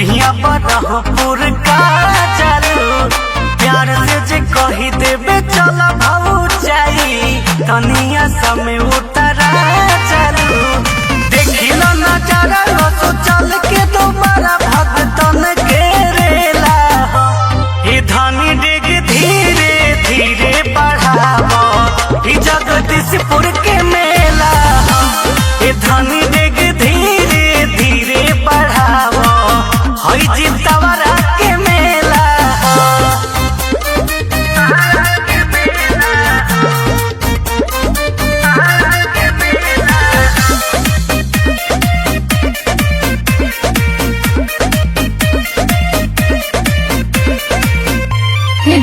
ब्रह्मपुर का चालू प्यार से जे कही देवे चल भाऊ जाई तनिया समय उतरा चालू देखिलो नजारा रसो चल के दोबारा भगतन के रेला हे धनी डेग धीरे धीरे बढ़ावो ही जगदीशपुर के मेला हे धनी डेग धीरे धीरे बढ़ावो हई जितवरा के मेला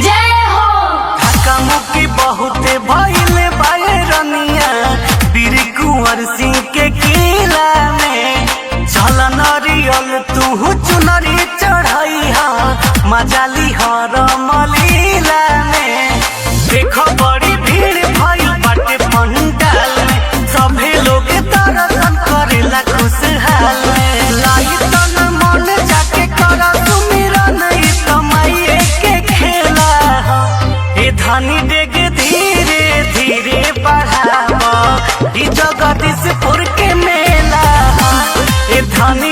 जय हो धक्का-मुक्की बहुते भइले बाए रनिया वीर कुंवर सिंह के किला में चल नरियल तू चुनरी चढ़ई हा मजाली हर मलीला में देखो बड़ी भीड़ भइल बाटे पंडाल में सभे लोग दर्शन करेला खुशहाल में लाई तन मन जाके कर सुमिरन ई कमाइए के खेला ए धनी डेग धीरे धीरे बढ़ावो ई जगदीशपुर के मेला ए धनी